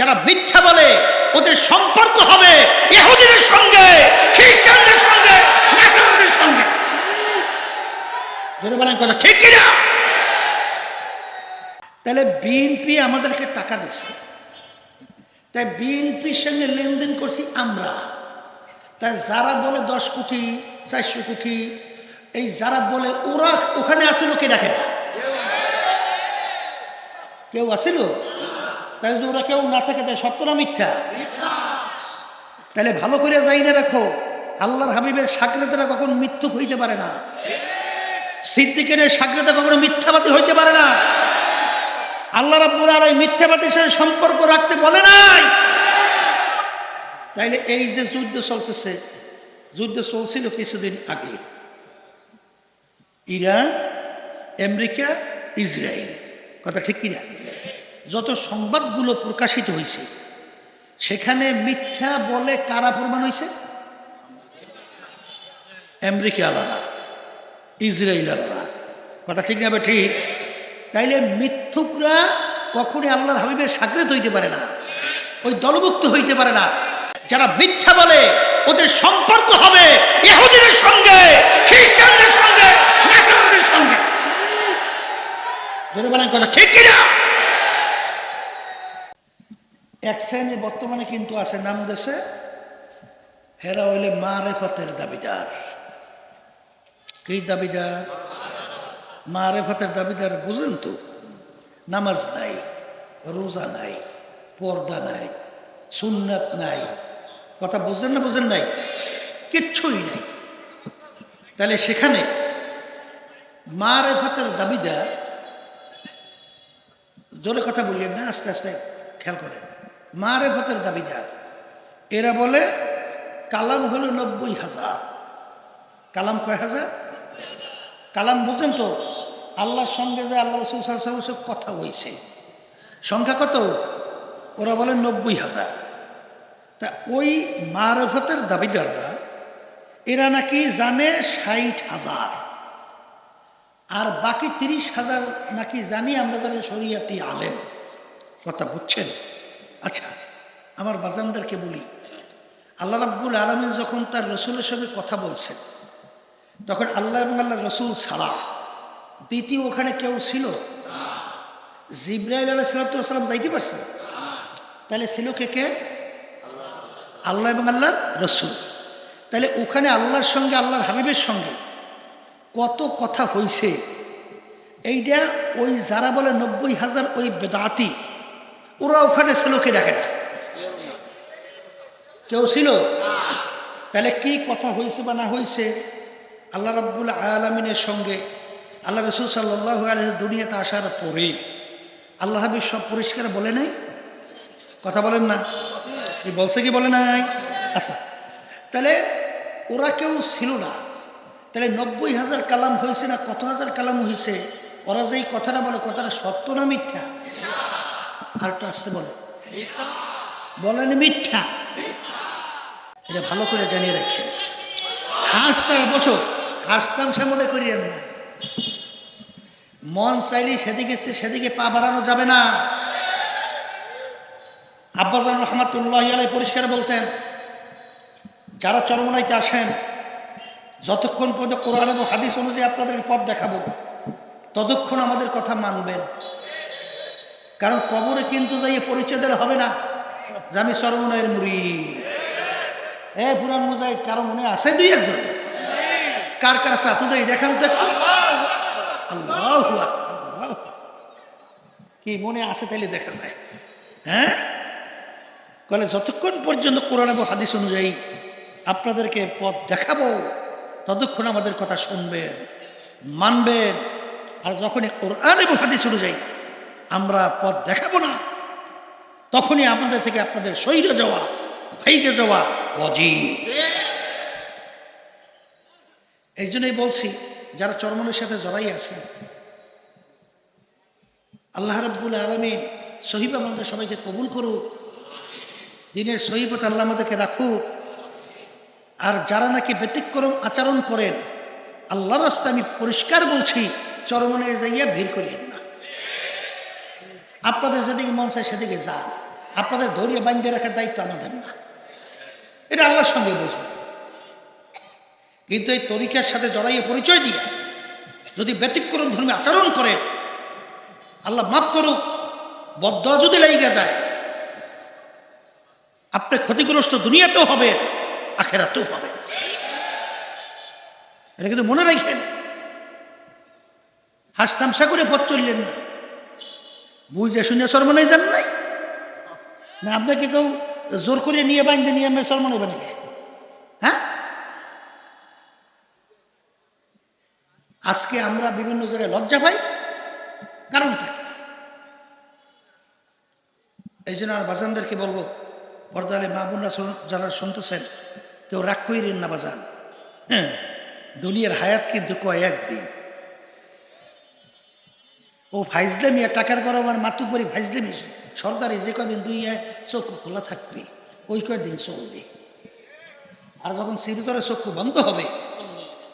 যারা মিথ্যা বলে ওদের সম্পর্ক হবে ইহুদিদের সঙ্গে, খ্রিস্টানদের সঙ্গে, নাসারাদের সঙ্গে। জোরে বলেন কথা ঠিক কিনা? তাহলে বিএনপি আমাদেরকে টাকা দিচ্ছে, তাই বিএনপির সঙ্গে লেনদেন করছি আমরা। তাই যারা বলে 10 কোটি 400 কোটি, এই যারা বলে ওরা ওখানে আসিল কে ডাকে না? কেউ আসিল? তাই যদি ওরা কেউ না থাকে তাই সত্য না মিথ্যা? তাহলে ভালো করে যাই না রাখো, আল্লাহর হাবিবের সাকরেতেরা কখনো মিথ্যুক হইতে পারে না, সিদ্দিকের সাকরেতে কখনো মিথ্যাবাদী হইতে পারে না। আল্লাহ রাব্বুল আলামিন মিথ্যাবাদীর সাথে সম্পর্ক রাখতে বলে নাই। তাইলে এই যে যুদ্ধ চলতেছে, যুদ্ধ চলছিল কিছুদিন আগে, ইরান, আমেরিকা, ইসরায়েল, কথা ঠিক কিনা? যত সংবাদগুলো প্রকাশিত হয়েছে সেখানে মিথ্যা বলে কারা প্রমাণ হয়েছে? আমেরিকা আলাদা, ইসরায়েল আলাদা, কথা ঠিক না? ঠিক। তাইলে মিথ্যুকরা কখনই আল্লাহর হাবিবের সাকরেত হইতে পারে না, ওই দলভুক্ত হইতে পারে না। যারা মিথ্যা বলে ওদের সম্পর্ক হবে ইহুদিদের সঙ্গে, খ্রিস্টানদের সঙ্গে, নাসারাদের সঙ্গে। জোরে বলেন কথা ঠিক কিনা? এক শ্রেণী বর্তমানে কিন্তু আছে নাম দেশে, হেরা হইলে মারেফতের দাবিদার। কি দাবিদার? মারেফতের দাবিদার। বুঝেন তো, নামাজ নাই, রোজা নাই, পর্দা নাই, সুন্নাত নাই, কথা বুঝেন না? বুঝেন নাই? কিচ্ছুই নাই। তাহলে সেখানে মারেফতের দাবিদার, জোরে কথা বললেন না, আস্তে আস্তে খেয়াল করেন। মারেফতের দাবিদার এরা বলে কালাম হলো 90,000। কালাম কয় হাজার? কালাম বুঝেন তো, আল্লাহর সঙ্গে যে আল্লাহ রাসূল সাল্লাল্লাহু আলাইহি ওয়াসাল্লাম কথা হয়েছে সংখ্যা কত? ওরা বলে 90,000। তা ওই মারেফতের দাবিদাররা এরা নাকি জানে 60,000, আর বাকি 30,000 নাকি জানি আমরা যারা শরিয়াতি আলেম। কথা বুঝছেন? আচ্ছা, আমার বাজানদেরকে বলি, আল্লাহ রাব্বুল আলামিন যখন তার রসুলের সঙ্গে কথা বলছেন তখন আল্লাহ এবং আল্লাহর রসুল ছাড়া দ্বিতীয় ওখানে কেউ ছিল? জিবরাইল আলাইহিস সালাম যাইতে পারছেন? তাহলে ছিল কে কে? আল্লাহ এবং আল্লাহর রসুল। তাহলে ওখানে আল্লাহর সঙ্গে আল্লাহর হাবিবের সঙ্গে কত কথা হয়েছে, এইটা ওই যারা বলে 90,000 ওই বেদাতি, ওরা ওখানে ছিল কে দেখে না? কেউ ছিল? তাহলে কি কথা হয়েছে বা না হয়েছে? আল্লাহ রাব্বুল আলামিনের সঙ্গে আল্লাহ রাসূল সাল্লাল্লাহু আলাইহি দুনিয়াতে আসার পরে আল্লাহ হাবিব সব পরিষ্কার বলে নাই? কথা বলেন না? এই বলছে কি বলে নাই? আচ্ছা, তাহলে ওরা কেউ ছিল না। তাহলে 90,000 কালাম হয়েছে না কত হাজার কালাম হয়েছে? ওরা যে এই কথাটা বলে, কথাটা সত্য না মিথ্যা? আর একটু আসতে বলে, বলেন মিথ্যা। এটা ভালো করে জানিয়ে রাখেন। হাসতাম বছর, হাসতাম সে মনে করিয়েন না। মন চাইলে সেদিকে পা বাড়ানো যাবে না। আব্বাজান রহমাতুল্লাহি আলাইহি পরিষ্কার বলতেন, যারা চরমনাইতে আসেন যতক্ষণ পর্যন্ত কোরআন এবং হাদিস অনুযায়ী আপনাদেরকে পথ দেখাবো ততক্ষণ আমাদের কথা মানবেন। কারণ কবরে কিন্তু যাইয়ে পরিচয় দিলে হবে না যে আমি চরমনাইয়ের মুরিদ। পুরান মুজাহিদ কারো মনে আছে? 2-1 জন। কার কার আছে হাত উঠাই দেখান তো। আল্লাহু আকবার। কি মনে আছে তাইলে দেখা যায়? হ্যাঁ, বলে যতক্ষণ পর্যন্ত কোরআন এবং হাদিস অনুযায়ী আপনাদেরকে পথ দেখাবো ততক্ষণ আমাদের কথা শুনবেন, মানবেন। আর যখনই কোরআন এবং হাদিস অনুযায়ী আমরা পথ দেখাবো না তখনই আমাদের থেকে আপনাদের সইরে যাওয়া, ভাইগে যাওয়া অজীব। এই জন্যই বলছি, যারা চরমনের সাথে জড়াই আছে, আল্লাহ রাব্বুল আলামিন সহিব আমাদের সবাইকে কবুল করুক, দিনের সহিবত আল্লাহ আমাদেরকে রাখুক। আর যারা নাকি ব্যতিক্রম আচরণ করেন, আল্লাহর রাস্তা আমি পরিষ্কার বলছি, চরমনে যাইয়া ভিড় করিয়েন না। আপনাদের যেদিকে মন চায় সেদিকে যান, আপনাদের ধরিয়ে বাঁধিয়ে রাখার দায়িত্ব আমাদের না, এটা আল্লাহর সঙ্গে বুঝবে। কিন্তু এই তরিকার সাথে জড়াইয়ে পরিচয় দিয়ে যদি ব্যতিক্রম ধর্মী আচরণ করে, আল্লাহ মাফ করুক, বদদোয়া যদি লাইগা যায়, আপনি ক্ষতিগ্রস্ত দুনিয়াতেও হবে, আখেরাতেও হবে। এটা কিন্তু মনে রাখেন। হাস তামসা করে পথ চললেন না, বুঝে শুনে সরমনাই যান নাই না, আপনাকে কেউ জোর করে নিয়ে বাইন্দে নিয়ে আমরা সরমনাই বানিয়েছি? হ্যাঁ, আজকে আমরা বিভিন্ন জায়গায় লজ্জা পাই, কারণটা কি? এই জন্য আর বাজানদেরকে বলবো, পর্দালে মা বোনরা যারা শুনতেছেন, কেউ রাগ কইরেন না বাজান। হ্যাঁ, দুনিয়ার হায়াত কিন্তু কয়েকদিন। ও ফাইজলামি আর টাকার গরম আর মাতুপুরি ফাইজলামি সরকারি যে কদিন দুই চোখ খোলা থাকবে ওই কয়দিন চলবে। আর যখন চিরতরে চক্ষু বন্ধ হবে,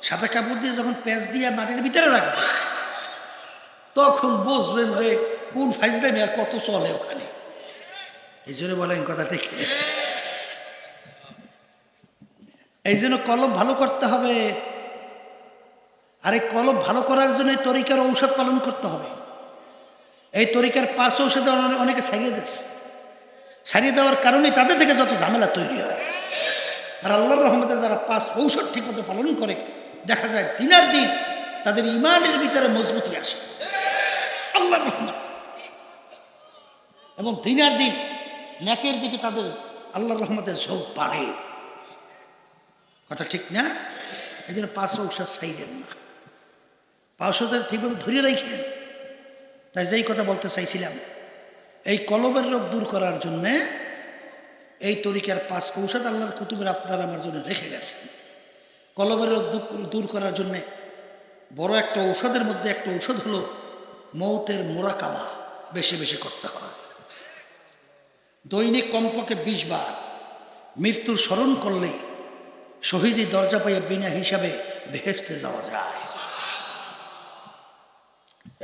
সাদা কাপড় দিয়ে যখন পেঁচ দিয়ে মাটির ভিতরে রাখবে, তখন বুঝবেন যে কোন ফাইজলামি আর কত চলে ওখানে। এই জন্য বলেন কথা ঠিক। এই জন্য কলম ভালো করতে হবে। আর এই কলম ভালো করার জন্য এই তরিকার ঔষধ পালন করতে হবে। এই তরিকার 5 ঔষধে অনেকে ছাড়িয়ে দিচ্ছে। ছাড়িয়ে দেওয়ার কারণে তাদের থেকে যত ঝামেলা তৈরি হয়। আর আল্লাহর রহমতে যারা 5 ঔষধ ঠিকমতো পালন করে, দেখা যায় দিনার দিন তাদের ইমানের ভিতরে মজবুতি আসে আল্লাহর রহমত, এবং দিনার দিন নেকের দিকে তাদের আল্লাহর রহমতের ঝোঁক বাড়ে। কথা ঠিক না? এই জন্য 5 ঔষধ ছাইলেন না, 5 ঔষধের ঠিকমতো ধরে রাখেন। তাই যেই কথা বলতে চাইছিলাম, এই কলবের রোগ দূর করার জন্যে এই তরিকার 5 ঔষধ আল্লাহর কুতুবের আপনারা আমার জন্য রেখে গেছেন। কলবের রোগ দূর করার জন্যে বড় একটা ঔষধের মধ্যে একটা ঔষধ হলো মৌতের মোরাকাবা বেশি বেশি করতে হয়। দৈনিক কমপক্ষে 20 বার মৃত্যুর স্মরণ করলে শহীদি দরজা পাইয়ে বিনা হিসাবে বেহেশতে যাওয়া যায়।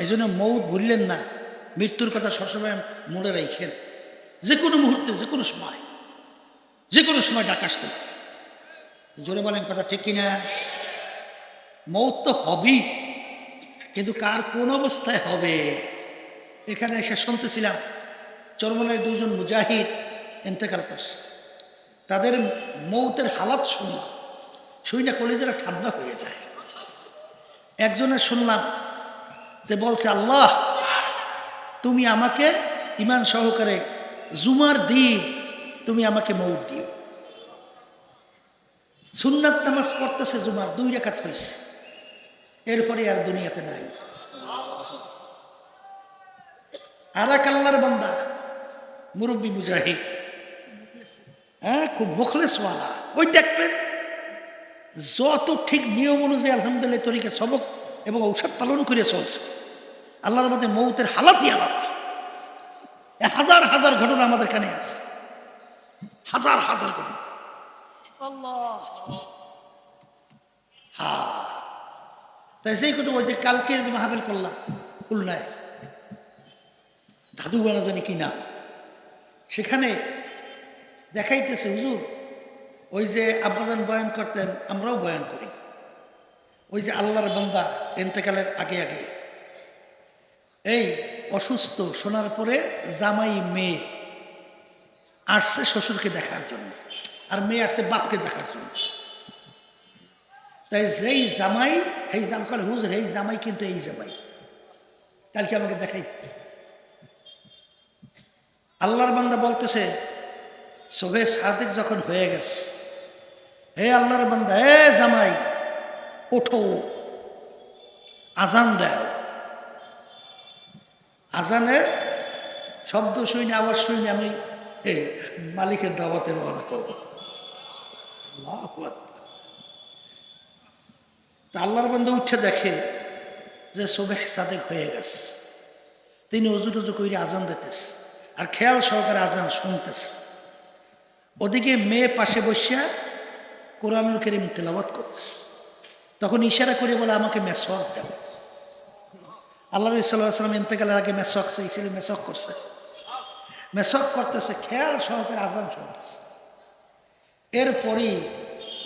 এই জন্য মৌত ভুললেন না, মৃত্যুর কথা সবসময় মনে রাখেন। যে কোনো মুহূর্তে, যে কোনো সময় ডাক আসতে পারে। জোরে বলেন কথা ঠিক কিনা? মৌত তো হবেই, কিন্তু কার কোন অবস্থায় হবে? এখানে এসে শুনতেছিলাম চরমনের 2 জন মুজাহিদ ইন্তেকাল করছে। তাদের মৌতের হালাত শুই না কলিজারা ঠান্ডা হয়ে যায়। একজনের শুনলাম যে বলছে, আল্লাহ তুমি আমাকে ইমান সহকারে জুমার দিন তুমি আমাকে মৌত দিও। সুন্নাত নামাজ পড়তেছে, জুমার 2 রাকাত হয়েছে, এরপরে আর দুনিয়াতে নাই। আর এক আল্লাহর বান্দা মুরব্বী মুজাহিদ, হ্যাঁ, খুব মুখলেসওয়ালা, ওই দেখবেন যত ঠিক নিয়ম অনুযায়ী আলহামদুলিল্লাহ তরিকা সবক এবং ঔষধ পালন করে চলছে, আল্লাহর মধ্যে মৌতের হালাতই আলাদা। হাজার হাজার ঘটনা আমাদের কানে আছে, হাজার হাজার ঘটনা। হ্যাঁ, তাই সেই কথা বলতে কালকে মাহফিল করলাম খুলনায়, দাদু বানা জানি কি নাম, সেখানে দেখাইতেছে হুজুর ওই যে আব্বাজান বয়ান করতেন, আমরাও বয়ান করি, ওই যে আল্লাহর বান্দা ইন্তেকালের আগে আগে এই অসুস্থ শোনার পরে জামাই মেয়ে আসছে শ্বশুরকে দেখার জন্য, আর মেয়ে আসছে বাপকে দেখার জন্য। তাই যেই জামাই এই জামকাল হুজুর এই জামাই কিন্তু এই জামাই কালকে আমাকে দেখাই। আল্লাহর বান্দা বলতেছে সবে সাদেক যখন হয়ে গেছে, হে আল্লাহর বান্দা, হে জামাই ওঠো, আজান দাও। আজানের শব্দ শুনি, আওয়াজ শুনি, আমি মালিকের দাওয়াতে রওনা করব। আল্লাহর বান্দা উঠে দেখে যে সবে সাদেক হয়ে গেছে। তিনি অজু টজু করে আজান দিতেছে আর খেয়াল সহকারে আজান শুনতেছে। ওদিকে মেয়ে পাশে বসিয়া কোরআনুল কারীম তেলাওয়াত করতেছে। তখন ইশারা করে বলে, আমাকে মেসওয়াক দাও। আল্লাহ নবী সাল্লাল্লাহু আলাইহি ওয়াসাল্লাম ইন্তেকালের আগে মেসওয়াক চাইছিল, মেসওয়াক করছে। মেসক করতেছে, খেয়াল সহকারে আজান শুনতেছে। এরপরই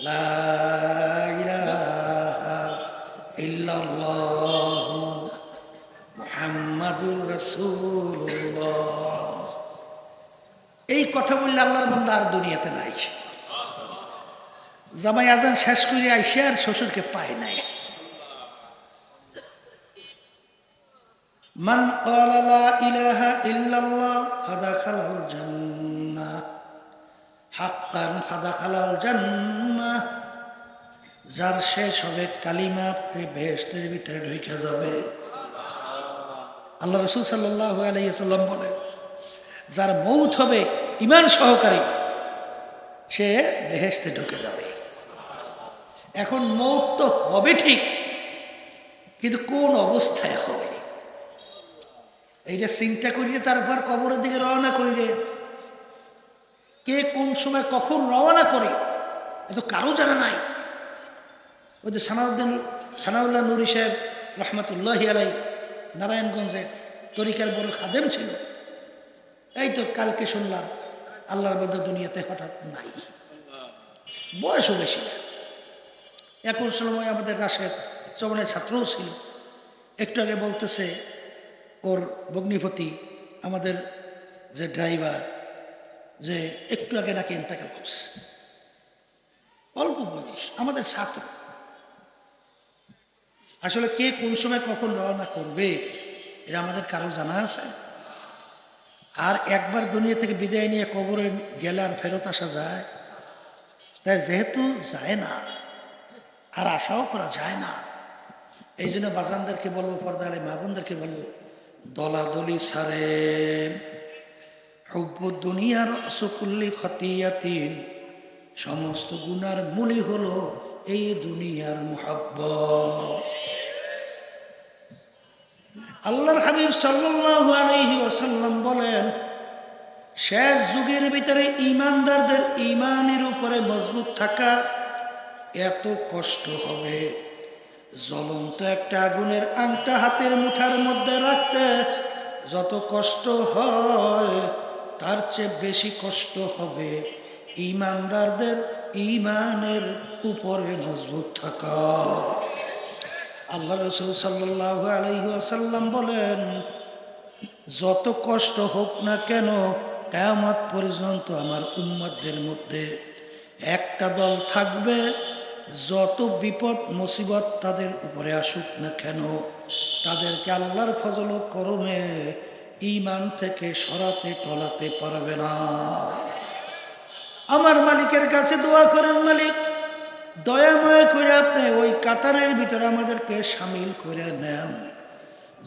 লা ইলাহা ইল্লাল্লাহু মুহাম্মাদুর রাসূলুল্লাহ, এই কথা বললে আল্লাহর বান্দা আর দুনিয়াতে নাই। জামাই আজান শেষ করে আইসে আর শ্বশুরকে পায় নাই। মান ক্বালা লা ইলাহা ইল্লাল্লাহ ফাদাখালাল জান্নাহ হাক্কান ফাদাখালাল জান্নাহ, যার শেষ হবে কালিমা বেহেশতের ভিতরে ঢুকে যাবে। আল্লাহ রাসূল সাল্লাল্লাহু আলাইহি ওয়াসাল্লাম বলেন, যার মৌত হবে ঈমান সহকারী সে বেহেশতে ঢুকে যাবে। এখন মৌত তো হবে ঠিক, কিন্তু কোন অবস্থায় হবে এইটা চিন্তা করিলে তারপর কবরের দিকে রওনা করিলে কে কোন সময় কখন রওনা করে এত কারো জানা নাই। ওই যে সানাউল্লাহ নুরি সাহেব রহমতুল্লাহি আলাই নারায়ণগঞ্জে তরিকার বড় খাদেম ছিল। এই তো কালকে শুনলাম আল্লাহর বান্দা দুনিয়াতে হঠাৎ নাই, বয়সও বেশি না। একই সময় আমাদের রাশেদ চমনের ছাত্রও ছিল। একটু আগে বলতেছে ওর ভগ্নিপতি আমাদের যে ড্রাইভার, যে একটু আগে নাকি ইন্তেকাল করছে, অল্প বয়স, আমাদের ছাত্র। আসলে কে কোন সময় কখন রওনা করবে এটা আমাদের কারো জানা আছে? আর একবার দুনিয়া থেকে বিদায় নিয়ে কবরে গেলে আর ফেরত আসা যায়? তাই যেহেতু যায় না আর আশাও করা যায় না, এই জন্য বাজানদেরকে বলবো, পর্দালে মা বোনদেরকে বলবো, দলাদলি সারেন। হুব্বুদ দুনিয়ার আসকুল্লি খতিয়াতিন, সমস্ত গুনার মূলই হলো এই দুনিয়ার মুহাব্বত। আল্লাহর হাবিব সাল্লাল্লাহু আলাইহি ওয়াসাল্লাম বলেন, শেষ যুগের ভিতরে ঈমানদারদের ঈমানের উপরে মজবুত থাকা এত কষ্ট হবে, জ্বলন্ত একটা আগুনের আংটা হাতের মুঠার মধ্যে রাখতে যত কষ্ট হয় তার চেয়ে বেশি কষ্ট হবে ঈমানদারদের ঈমানের উপরে মজবুত থাকা। আল্লাহ রাসূল সাল্লাল্লাহু আলাইহি ওয়াসাল্লাম বলেন, যত কষ্ট হোক না কেন কিয়ামত পর্যন্ত আমার উম্মতদের মধ্যে একটা দল থাকবে, যত বিপদ মুসিবত তাদের উপরে আসুক না কেন তাদেরকে আল্লাহর ফজল ও করমে ঈমান থেকে সরাতে টলাতে পারবে না। আমার মালিকের কাছে দোয়া করেন, মালিক দয়াময় করে আপনি ওই কাতারের ভিতরে আমাদেরকে শামিল করে নেন।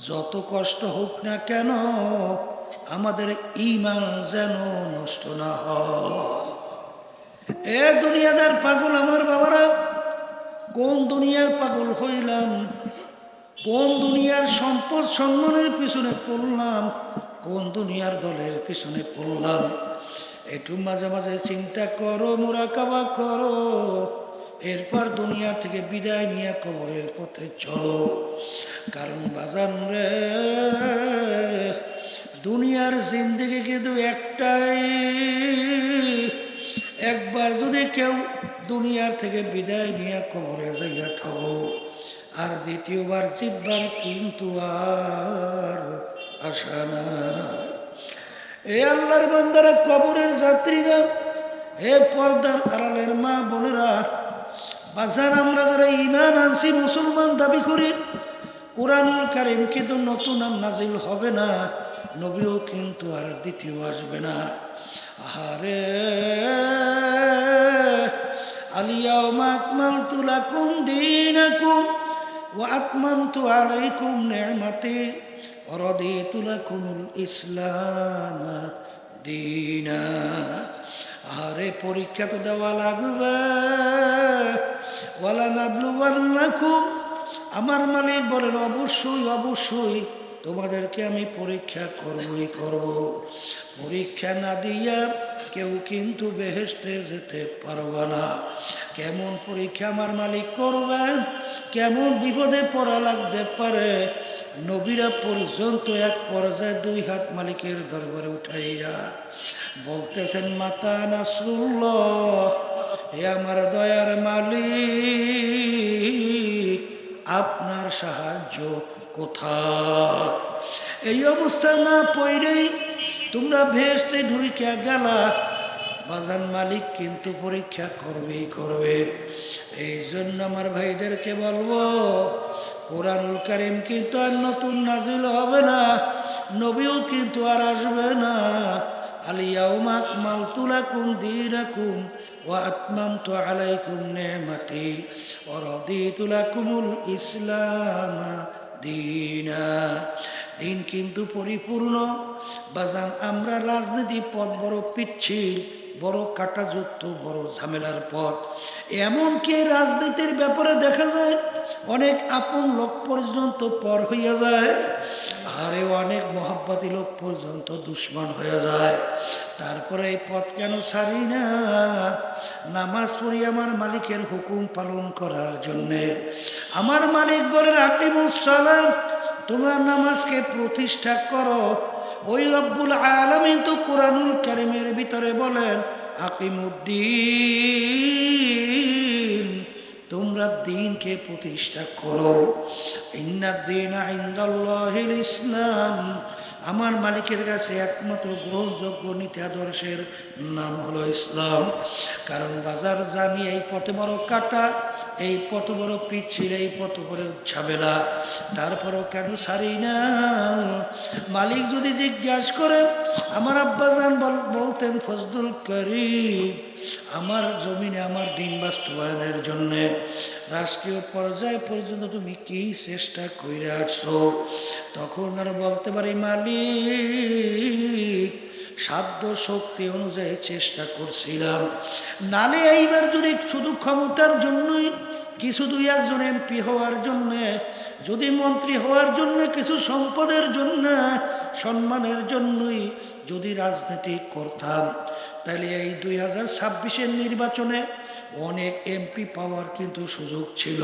যত কষ্ট হোক না কেন আমাদের ঈমান যেন নষ্ট না হয়। এ দুনিয়াদার পাগল আমার বাবারা, কোন দুনিয়ার পাগল হইলাম, কোন দুনিয়ার সম্পদ সম্মানের পিছনে পড়লাম, কোন দুনিয়ার দলের পিছনে পড়লাম। একটু মাঝে মাঝে চিন্তা করো, মুরাকাবা করো, এরপর দুনিয়া থেকে বিদায় নিয়ে কবরের পথে চলো। কারণ বাজান রে, দুনিয়ার জিন্দেগি কিন্তু একটাই। একবার যদি কেউ দুনিয়ার থেকে বিদায় নিয়ে কবরে যাইয়া ঠগো, আর দ্বিতীয়বার জিতবার কিন্তু আর আশা না। এ আল্লাহর বান্দারা, কবরের যাত্রীরা, হে পর্দার আড়ালের মা বোনেরা, বাজার আমরা যারা ঈমান আনছি, মুসলমান দাবি করি, কোরআনুল কারীম কিন্তু নতুন আর নাজিল হবে না, নবীও কিন্তু আর দ্বিতীয় আসবে না। আহারে, আলিয়াউমা আকমালতু লাকুম দীনাকুম ওয়া আতমামতু আলাইকুম নি'মাতি ওয়া রাদিতু লাকুমুল ইসলাম দীনা। আরে পরীক্ষা তো দেওয়া লাগবে। ওয়ালা নাবলুওয়ান্নাকুম, আমার মালিক বলেন অবশ্যই অবশ্যই তোমাদেরকে আমি পরীক্ষা করবই করব। পরীক্ষা না দিয়া কেউ কিন্তু বেহেশতে যেতে পারবে না। কেমন পরীক্ষা আমার মালিক করবেন, কেমন বিপদে পড়া লাগতে পারে নবীরা পর্যন্ত এক পর্যায়ে 2 হাত মালিকের দরবারে উঠাইয়া বলতেছেন, মাতা নাসরুল্লাহ, হে আমার দয়ার মালিক, আপনার সাহায্য কোথায়? এই অবস্থা না পড়েই তোমরা ভেস্তে ঢুইকা গেলা, বাজান মালিক কিন্তু পরীক্ষা করবেই করবে। এই জন্য আমার ভাইদেরকে বলবো, কোরআনুল কারীম কিন্তু আর নতুন নাজিল হবে না, নবীও কিন্তু আর আসবে না। আলিয়াউমা আকমালতু লাকুম দীনাকুম ওয়া আতমামতু আলাইকুম নি'মাতি ওয়া রাদিতু লাকুমুল ইসলাম দীনা। দিন কিন্তু পরিপূর্ণ। বাজান আমরা রাজনীতি পথ বড় পিচ্ছিল, বড় কাটাযুক্ত, বড় ঝামেলার পথ। এমনকি রাজনীতির ব্যাপারে দেখা যায় অনেক আপন লোক পর্যন্ত পর হইয়া যায়, আরে অনেক মহব্বতী লোক পর্যন্ত দুশ্মন হয়ে যায়। তারপরে এই পথ কেন ছাড়ি না? নামাজ পড়ি আমার মালিকের হুকুম পালন করার জন্যে। আমার মালিক বলেন, আকিমুস সালাত, তোমরা নামাজকে প্রতিষ্ঠা করো। ওই রব্বুল আলামিন তো কোরআনুল কারীমের ভিতরে বলেন, আকিমুদ্দিন, তোমরা দিনকে প্রতিষ্ঠা করো। ইন্নাদ-দীনা ইনদাল্লাহিল ইসলাম, আমার মালিকের কাছে একমাত্র গ্রহণযোগ্য নীতি আদর্শের নাম হলো ইসলাম। কারণ বাজার জানি এই পথে বড় কাটা, এই পথ বড় পিচ্ছিল, এই পথ বড় ঝামেলা, তারপরও কেন ছাড়ি না? মালিক যদি জিজ্ঞাসা করেন, আমার আব্বাজান বলতেন, ফজলুল করিম, আমার জমিনে আমার দিন বাস্তবায়নের জন্যে রাষ্ট্রীয় পর্যায় পর্যন্ত তুমি কি চেষ্টা করে আসছো? তখন আর বলতে পারি, মালিক সাধ্য শক্তি অনুযায়ী চেষ্টা করছিলাম। নালে এইবার যদি শুধু ক্ষমতার জন্যই, কিছু 2-1 এমপি হওয়ার জন্যে, যদি মন্ত্রী হওয়ার জন্য, কিছু সম্পদের জন্য, সম্মানের জন্যই যদি রাজনীতি করতাম, তাহলে এই 2026-এর নির্বাচনে অনেক এমপি পাওয়ার কিন্তু সুযোগ ছিল,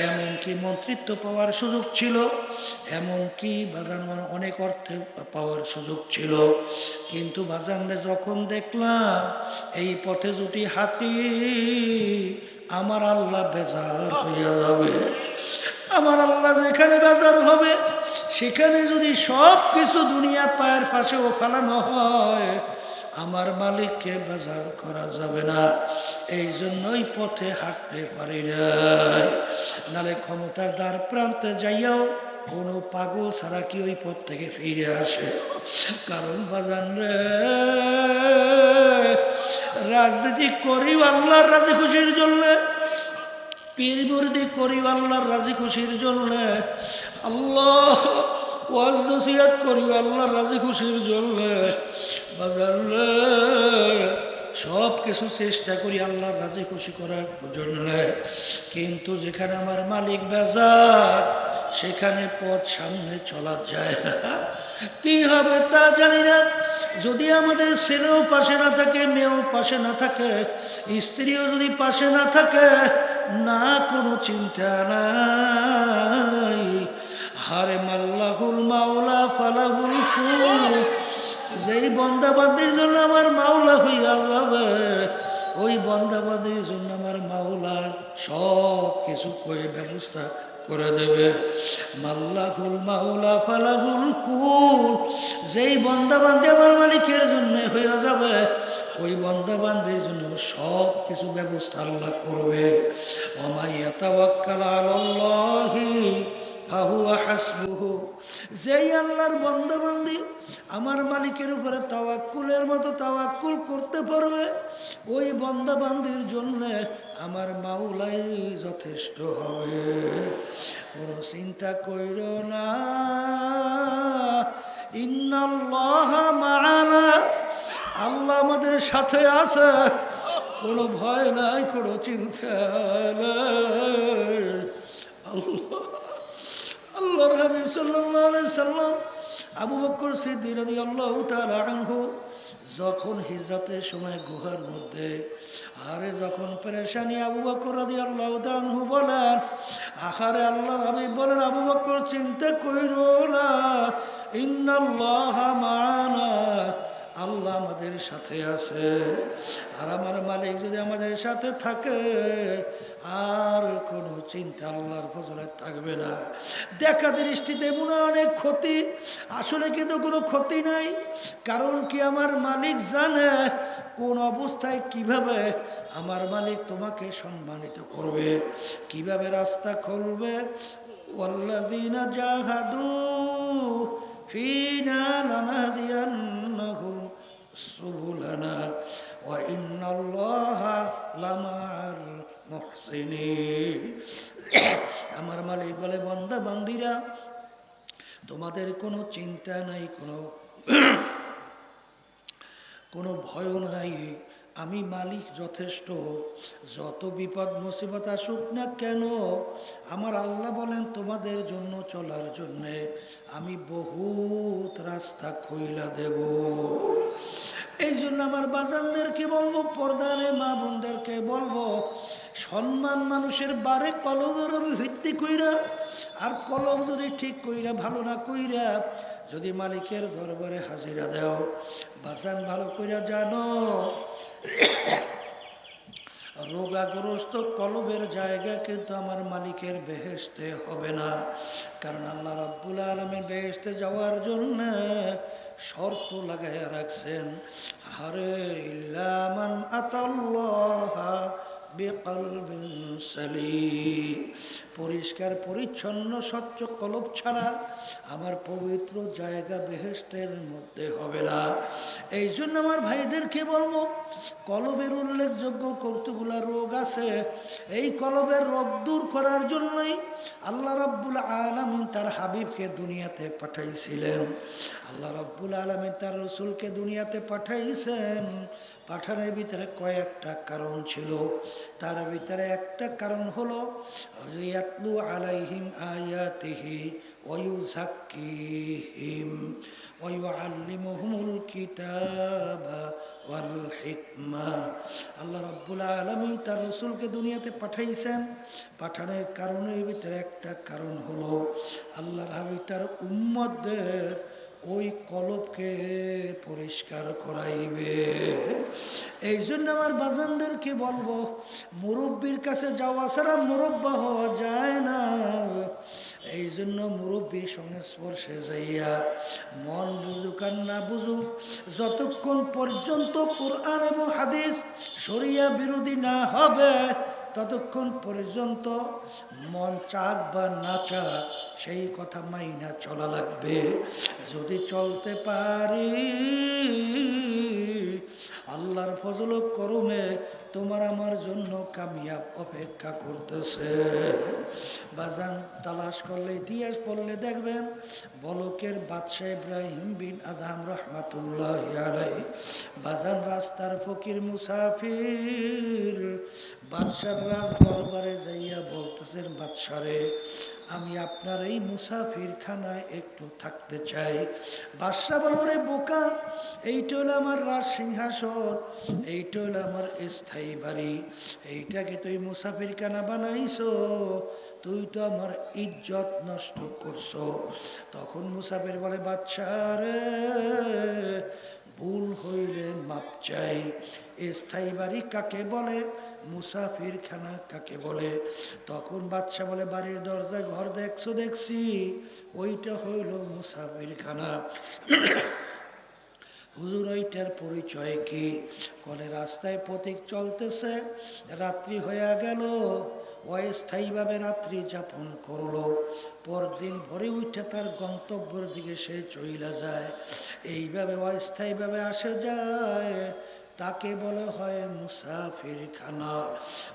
এমনকি মন্ত্রিত্ব পাওয়ার সুযোগ ছিল, এমনকি বাজান অনেক অর্থে পাওয়ার সুযোগ ছিল। কিন্তু বাজানরে যখন দেখলাম এই পথে যদি হাঁটি, আমার আল্লাহ বেজার হইয়া যাবে। আমার আল্লাহ যেখানে বেজার হবে, সেখানে যদি সব কিছু দুনিয়া পায়ের পাশেও ফেলানো হয়, আমার মালিককে বাজার করা যাবে না। এই জন্যই পথে হাঁটতে পারি না। নালে ক্ষমতার দ্বার প্রান্তে যাইয়াও কোনো পাগল ছাড়া কি ওই পথ থেকে ফিরে আসে? কারণ বাজান রে, রাজনীতি করি আল্লাহর রাজি খুশির জন্য, পীর মুরিদি করি আল্লাহর রাজি খুশির জন্য, আল্লাহ ওয়াজ নসিহত করি আল্লাহর রাজি খুশির জন্য। বাজার রে, সব কিছু চেষ্টা করি আল্লাহর রাজি খুশি করার জন্য, কিন্তু যেখানে আমার মালিক বেজার, সেখানে পথ সামনে চলা যায় না। কি হবে তা জানি না। যদি আমাদের ছেলেও পাশে না থাকে, মেয়েও পাশে না থাকে, স্ত্রীও যদি পাশে না থাকে, না কোনো চিন্তা নাই। হারে মাল্লাহুল মাওলা ফালাহুল কুল, যেই বন্দাবান্দির জন্য আমার মাওলা হইয়া যাবে, ওই বন্দাবান্দির জন্য আমার মাওলা সব কিছু করে ব্যবস্থা করে দেবে। মাল্লাহুল মাওলা ফালাহুল কুল, যেই বন্দাবান্দি আমার মালিকের জন্য হইয়া যাবে, ওই বন্দাবান্দির জন্য সব কিছু ব্যবস্থা আল্লাহ করবে। ওয়া ইয়াতাওয়াক্কাল আলাল্লাহি ফাহুয়া হাসবুহু, যেই আল্লাহর বন্দাবান্দি আমার মালিকের উপরে তাওয়াক্কুলের মতো তাওয়াক্কুল করতে পারবে, ওই বন্দাবান্দির জন্য আমার মাওলাই যথেষ্ট হবে। কোনো চিন্তা কইরো না, ইন্নাল্লাহা মা'ানা, আল্লাহ আমাদের সাথে আছে, কোনো ভয় নাই, কোনো চিন্তা নাই। আল্লাহ, আল্লাহর হাবিব সাল্লাল্লাহু আলাইহি সাল্লাম আবু বকর সিদ্দিক রাদিয়াল্লাহু তাআলা আনহু যখন হিজরতের সময় গুহার মধ্যে আরে যখন পেরেশানি, আবু বকর রাদিয়াল্লাহু তাআলা আনহু বলেন, আহারে আল্লাহর হাবিব বলেন, আবু বকর চিন্তা কইরো না, ইন্নাল্লাহা মা'ানা, আল্লাহ আমাদের সাথে আছে। আর আমার মালিক যদি আমাদের সাথে থাকে আর কোনো চিন্তা আল্লাহর ফজলে থাকবে না। দেখা দৃষ্টিতে মনে অনেক ক্ষতি, আসলে কিন্তু কোনো ক্ষতি নাই। কারণ কি, আমার মালিক জানে কোন অবস্থায় কিভাবে আমার মালিক তোমাকে সম্মানিত করবে, কিভাবে রাস্তা খুলবে। ওয়াল্লাযীনা জাহাদু ফিনা লানাহদিয়ান্নাহুম সুবুলানা ওয়া ইন্নাল্লাহা লামাআল মুহসিনিন। আমার মালিক বলে, বান্দা বান্দিরা, তোমাদের কোনো চিন্তা নাই, কোনো ভয় নাই, আমি মালিক যথেষ্ট। যত বিপদ মুসিবত আসুক না কেন, আমার আল্লাহ বলেন তোমাদের জন্য চলার জন্যে আমি বহুত রাস্তা খুইলা দেব। এই জন্য আমার বাজানদেরকে বলবো, পর্দারে মা বোনদেরকে বলবো, সম্মান মানুষের বারে কলমের ভিত্তি কইরা, আর কলম যদি ঠিক কইরা ভালো না কইরা যদি মালিকের দরবারে হাজিরা দাও, বাজান ভালো কইরা জানো, রোগাগ্রস্ত কলবের জায়গা কিন্তু আমার মালিকের বেহেশতে হবে না। কারণ আল্লাহ রাব্বুল আলামিন বেহেশতে যাওয়ার জন্য শর্ত লাগাইয়া রাখছেন, হারে ইল্লা মান আতাল্লাহা বিকলবিন সালিম, পরিষ্কার পরিচ্ছন্ন স্বচ্ছ কলব ছাড়া আমার পবিত্র জায়গা বেহেশতের মধ্যে হবে না। এই জন্য আমার ভাইদেরকে বলবো, কলবের উল্লেখযোগ্য কতগুলা রোগ আছে, এই কলবের রোগ দূর করার জন্যই আল্লাহ রাব্বুল আলামিন তার হাবিবকে দুনিয়াতে পাঠাইছিলেন। আল্লাহ রাব্বুল আলামিন তার রাসূলকে দুনিয়াতে পাঠাইছেন। পাঠানোর ভিতরে কয়েকটা কারণ ছিল, তার ভিতরে একটা কারণ হলো ইয়াতলু আলাইহিম আয়াতিহি ওয়া ইউযাক্কিহিম ওয়া ইউআল্লিমুহুমুল কিতাবা ওয়াল হিকমা। আল্লাহ রাব্বুল আলামিন তার রাসূলকে দুনিয়াতে পাঠাইছেন। পাঠানোর কারণের ভিতরে একটা কারণ হলো আল্লাহর হাবিব তার উম্মতদের ওই কলবকে পরিষ্কার করাইবে। এই জন্য আমার বাজানদেরকে বলবো, মুরব্বীর কাছে যাওয়া ছাড়া মুরব্বা হওয়া যায় না। এই জন্য মুরব্বীর সংস্পর্শে যাইয়া মন বুঝুক আর না বুঝুক, যতক্ষণ পর্যন্ত কোরআন এবং হাদিস শরিয়া বিরোধী না হবে ততক্ষণ পর্যন্ত মন চাক বা না চাক সেই কথা মাইনা চলা লাগবে। যদি চলতে পারি আল্লাহর ফজল করমে তোমার আমার জন্য কামিয়াব অপেক্ষা করতেছে। বাজান তালাশ করলে, ইতিহাস পড়লে দেখবেন, বলকের বাদশাহ ইব্রাহিম বিন আদহাম রহমাতুল্লাহ আলাইহি, বাজান রাস্তার ফকির মুসাফির বাদশার রাজ দরবারে যাইয়া বলতেছেন, বাদশারে আমি আপনার এই মুসাফির খানায় একটু থাকতে চাই। বাদশা বলে, ওরে বোকা, এইটা হলো আমার রাজ সিংহাসন, এইটা হলো আমার স্থায়ী বাড়ি, এইটাকে তুই মুসাফির খানা বানাইছো, তুই তো আমার ইজ্জত নষ্ট করছো। তখন মুসাফির বলে, বাদশা রে ভুল হইলে মাপ চাই। স্থায়ী বাড়ি কাকে বলে, মুসাফির খানা কাকে বলে? তখন বাদশা বলে, বাড়ির দরজায় ঘর দেখছো, দেখছি, ওইটা হইল মুসাফির খানা। হুজুর ওইটার পরিচয় কি? কলে রাস্তায় পথিক চলতেছে, রাত্রি হয়ে গেল, অস্থায়ীভাবে রাত্রি যাপন করলো, পরদিন ভরে উঠে তার গন্তব্যের দিকে সে চইলা যায়। এইভাবে অস্থায়ীভাবে আসে যায়, তাকে বলা হয় মুসাফির খানা।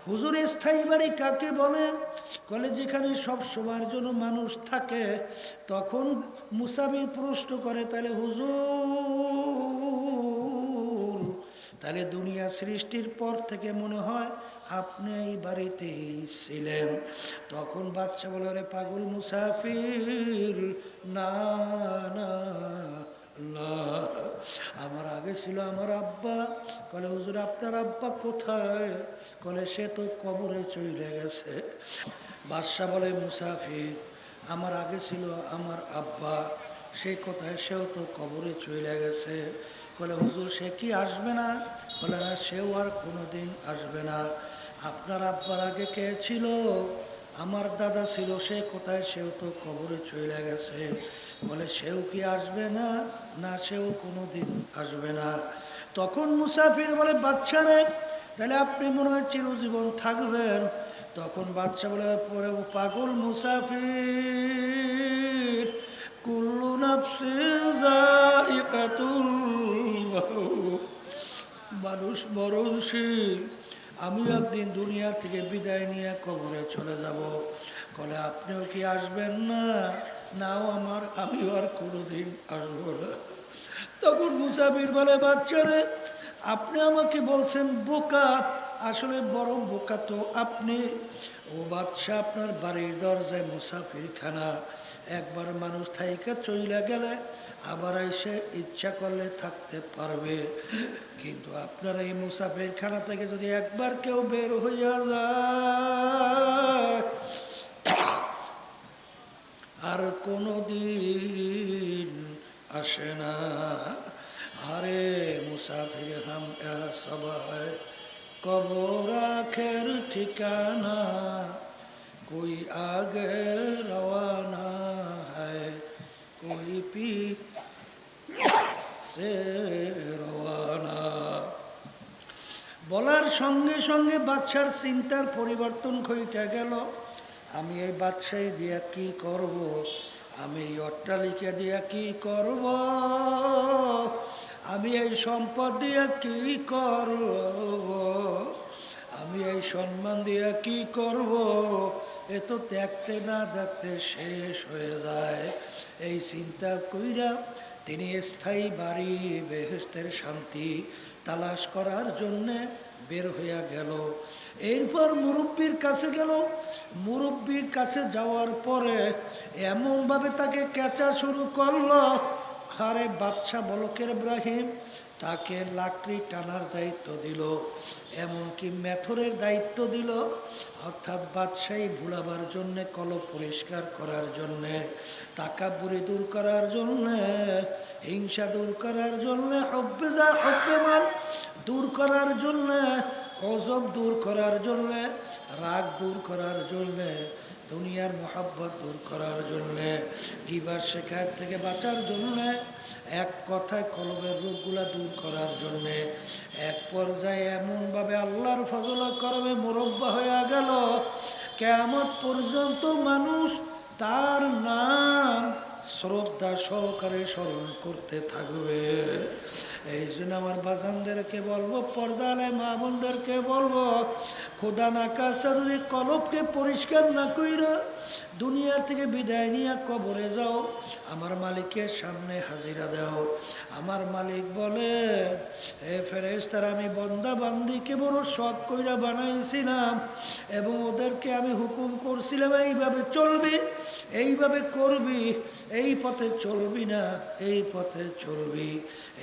হুজুর স্থায়ী বাড়ি কাকে বলেন? বলে যেখানে সব সময়ের জন্য মানুষ থাকে। তখন মুসাফির প্রশ্ন করে, তাহলে হুজুর, তাহলে দুনিয়া সৃষ্টির পর থেকে মনে হয় আপনি এই বাড়িতেই ছিলেন। তখন বাচ্চা বলে, ওরে পাগল মুসাফির, না না, আল্লাহ, আমার আগে ছিল আমার আব্বা। কলে হুজুর আপনার আব্বা কোথায়? কলে সে তো কবরে চলে গেছে। বাদশা বলে মুসাফির, আমার আগে ছিল আমার আব্বা, সে কোথায়? সেও তো কবরে চলে গেছে। বলে হুজুর সে কি আসবে না? বলে না, সেও আর কোনোদিন আসবে না। আপনার আব্বার আগে কে ছিল? আমার দাদা ছিল, সে কোথায়? সেও তো কবরে চলে গেছে। বলে সেও কি আসবে না? না, সেও কোনোদিন আসবে না। তখন মুসাফির বলে বাচ্চা রে, তাহলে আপনি মনে হয় চিরজীবন থাকবেন। তখন বাচ্চা বলে পরে পাগল মুসাফির, কুল্লু নাফসিন যায়িকাতুল মাউত, মানুষ মরণশীল, আমিও একদিন দুনিয়া থেকে বিদায় নিয়ে কবরে চলে যাব। বলে আপনিও কি আসবেন না? নাও আমার, আমিও আর কোনোদিন আসবো না। তখন মুসাফির বলে বাচ্চারে, আপনি আমাকে বলছেন বোকা, আসলে বড় বোকা তো আপনি। ও বাচ্চা, আপনার বাড়ির দরজায় মুসাফির খানা, একবার মানুষ থাইকা চইলা গেলে আবার এসে ইচ্ছা করলে থাকতে পারবে। কিন্তু আপনার এই মুসাফির খানা থেকে যদি একবার কেউ বের হইয়া যায় আর কোনো দিন আসে না। আরে মুসাফির হাম সবাই কবর আখের ঠিকানা, कोई आगे रवाना है, कोई पीछे रवाना। বলার সঙ্গে সঙ্গে বাচ্চার চিন্তার পরিবর্তন ঘটে গেল। আমি এই বাদশাহী দিয়া কি করব? আমি এই অট্টালিকা দিয়া কি করব? আমি এই সম্পদ দিয়া কি করব? আমি এই সম্মান দিয়া কি করব? এ তো দেখতে না দেখতে শেষ হয়ে যায়। এই চিন্তা কইরা তিনি স্থায়ী বাড়ি, বেহেশতের শান্তি তালাশ করার জন্যে বের হইয়া গেল। এরপর মুরব্বির কাছে গেল। মুরব্বির কাছে যাওয়ার পরে এমনভাবে তাকে কেঁচা শুরু করলো, আরে বাদশা বলকের ইব্রাহিম তাকে লাকড়ি টানার দায়িত্ব দিল, এমনকি মেথরের দায়িত্ব দিল, অর্থাৎ বাদশাহী ভুলাবার জন্যে, কলব পরিষ্কার করার জন্যে, তাকাব্বুরি দূর করার জন্যে, হিংসা দূর করার জন্যে, হব্বেজা হব্বেমান দূর করার জন্যে, অজব দূর করার জন্যে, রাগ দূর করার জন্যে, দুনিয়ার মোহাব্বত দূর করার জন্যে, গিবার শেখায়ত থেকে বাঁচার জন্যে, এক কথায় কলবের রোগগুলা দূর করার জন্যে। এক পর্যায়ে এমনভাবে আল্লাহর ফজল করবে মুরব্বা হয়ে গেল, কিয়ামত পর্যন্ত মানুষ তার নাম শ্রদ্ধা সহকারে স্মরণ করতে থাকবে। এই জন্য আমার বাজানদেরকে বলবো, পর্দালে মা বোনদেরকে বলবো, খোদা না কাজটা যদি কলবকে পরিষ্কার না কইরা দুনিয়ার থেকে বিদায় নিয়ে কবরে যাও, আমার মালিকের সামনে হাজিরা দাও। আমার মালিক বলে, এ ফেরেশতারা, আমি বন্দা বান্দিকে বড় শখ কইরা বানাইছিলাম এবং ওদেরকে আমি হুকুম করছিলাম এইভাবে চলবি, এইভাবে করবি, এই পথে চলবি না, এই পথে চলবি,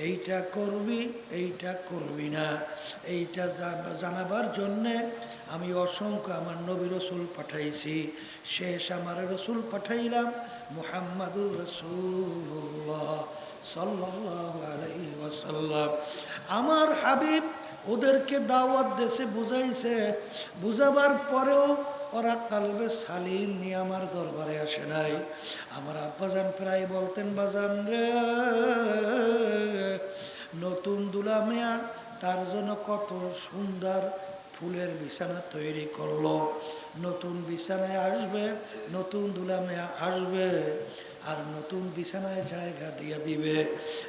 এইটা করবি, এইটা করবি না। এইটা জানাবার জন্যে আমি অসংখ্য আমার নবী রসুল পাঠাইছি। শেষ আমার রসুল পাঠাইলাম মুহাম্মাদুর রাসূলুল্লাহ সাল্লাল্লাহু আলাইহি ওয়াসাল্লাম। আমার হাবিব ওদেরকে দাওয়াত দেশে বুঝাইছে, বুঝাবার পরেও ওরা কালবে সালিম নিয়ে আমার দরবারে আসে নাই। আমার আব্বাজান প্রায় বলতেন, বাজান রে, নতুন দুলা মেয়া তার জন্য কত সুন্দর ফুলের বিছানা তৈরি করলো, নতুন বিছানায় আসবে, নতুন দুলা মেয়া আসবে আর নতুন বিছানায় জায়গা দিয়ে দিবে।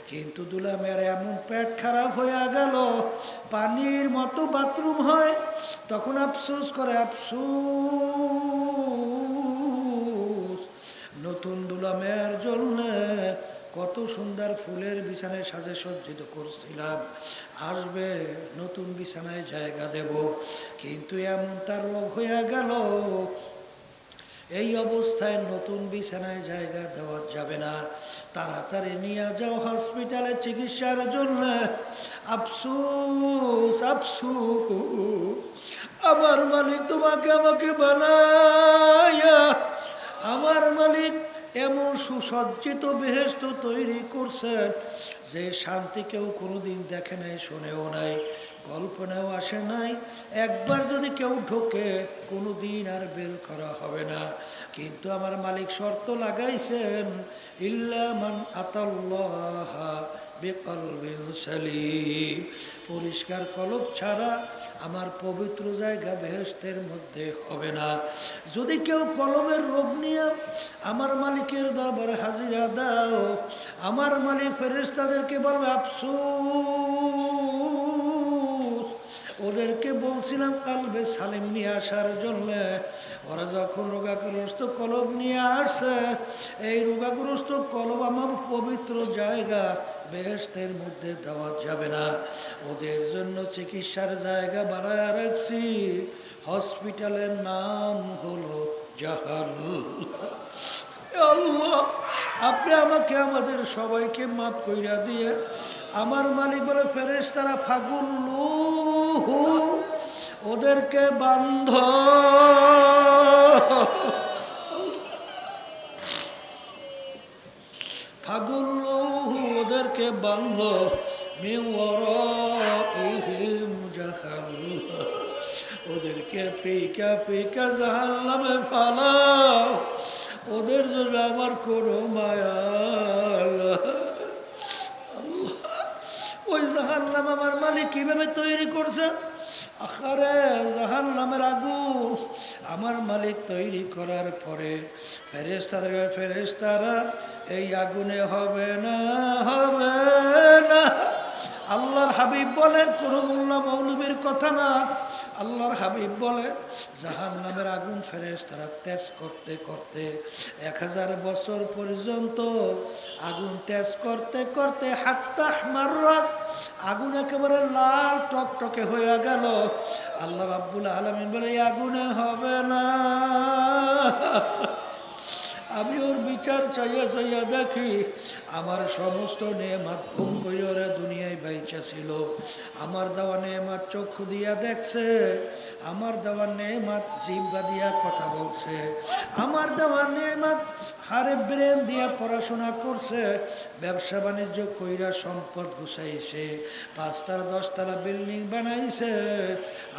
কিন্তু দুলা মেয়ের এমন পেট খারাপ হয়ে গেল, পানির মতো বাথরুম হয়, তখন আফসোস করে, আফসোস, নতুন দুলা মেয়ের জন্য কত সুন্দর ফুলের বিছানায় সাজে সজ্জিত করছিলাম, আসবে, নতুন বিছানায় জায়গা দেব, কিন্তু এমন তার রোগ হয়ে গেল, এই অবস্থায় নতুন বিছানায় জায়গা দেওয়া যাবে না, তাড়াতাড়ি নিয়ে যাও হসপিটালে চিকিৎসার জন্য। আফসোস আফসোস, আমার মালিক তোমাকে আমাকে বানায়া, আমার মালিক এমন সুসজ্জিত বেহেশত তৈরি করছেন যে শান্তি কেউ কোনোদিন দেখে নাই, শোনেও নাই, কল্পনাও আসে নাই। একবার যদি কেউ ঢোকে কোনোদিন আর বের করা হবে না। কিন্তু আমার মালিক শর্ত লাগাইছেন, ইল্লা মান আতাল্লাহ বিকলবিন সালিম, পরিষ্কার কলব ছাড়া আমার পবিত্র জায়গা বেহেশতের মধ্যে হবে না। যদি কেউ কলবের রোগ নিয়ে আমার মালিকের দরবারে হাজিরা দাও, আমার মালিক ফেরেশতাদেরকে বলবে আফসোস, ওদেরকে বলছিলাম কালবে সালিম নিয়ে আসার জন্য। ওরা যখন রোগাগ্রস্ত কলব নিয়ে আসে, এই রোগাগ্রস্ত কলব আমার পবিত্র জায়গা বেহেশতের মধ্যে দেওয়া যাবে না। ওদের জন্য চিকিৎসার জায়গা বানায় রাখছি, হসপিটালের নাম হলো জাহান্নাম। আল্লাহ, আপনি আমাকে আমাদের সবাইকে মাফ কইরা দিয়ে, আমার মালিক বলে ফেরেশতারা ফাগুল্লু, ওদেরকে বান্ধ, ফাগুল্লু, ওদেরকে বান্ধ, মিন ওয়ারাইহিম জাহান্নাম, ওদেরকে পিকা পিকা জাহান্নামে ফালাও, ওদের জন্য আমার কোনো মায়া। ওই জাহান্নাম আমার মালিক কিভাবে তৈরি করছে? আখারে জাহান্নামের আগুন আমার মালিক তৈরি করার পরে ফেরেশতারা এই আগুনে হবে না, হবে না। আল্লাহর হাবিব বলেন, কোন মোল্লা মৌলবীর কথা না, আল্লাহর হাবিব বলে জাহান্নামের আগুন ফেরেশতারা তেজ করতে করতে 1000 বছর পর্যন্ত আগুন তেজ করতে করতে হাত্তা মাররাত, আগুন একেবারে লাল টকটকে হয়ে গেল। আল্লাহ রাব্বুল আলামিন বলে এই আগুনে হবে না। আমি ওর বিচার চাইয়া চাইয়া দেখি আমার সমস্ত নেয়ামত ভোগ করে ওরা দুনিয়ায় বাইচা ছিল। আমার দেওয়া নেয়ামত চক্ষু দিয়া দেখছে, আমার দেওয়া নেয়ামত জিহ্বা দিয়া কথা বলছে, আমার দেওয়া নেয়ামত হারে ব্রেন দিয়া পড়াশোনা করছে, ব্যবসা বাণিজ্য কইরা সম্পদ গুছাইছে, 5 তলা 10 তলা বিল্ডিং বানাইছে।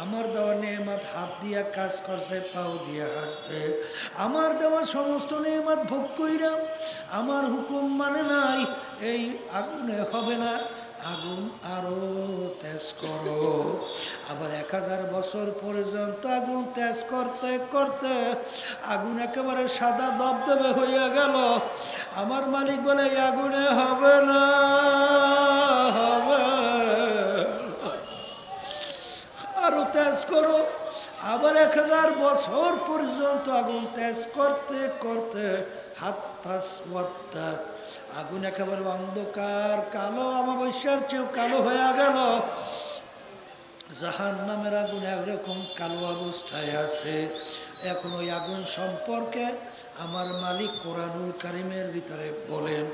আমার দেওয়া নেয়ামত হাত দিয়া কাজ করছে, পাও দিয়া হাঁটছে। আমার দেওয়া সমস্ত নেয়ামত ভোগ কইরা আমার হুকুম মানে নাই, এই আগুনে হবে না, আগুন আরো তেজ করো। আবার 1000 বছর পর্যন্ত আগুন তেজ করতে করতে আগুন একেবারে সাদা দবদবে হইয়া গেল। আমার মালিক বলে এই আগুনে হবে না, হবে আরো তেজ করো। আবার 1000 বছর পর্যন্ত আগুন তেজ করতে করতে আগুন একেবারে অন্ধকার কালো, অমাবস্যার চেয়েও কালো হয়ে গেল। জাহান্নামের আগুন একরকম কালো অবস্থায় আছে। এখন ওই আগুন সম্পর্কে আমার মালিক কোরআনুল কারীমের ভিতরে বলেন,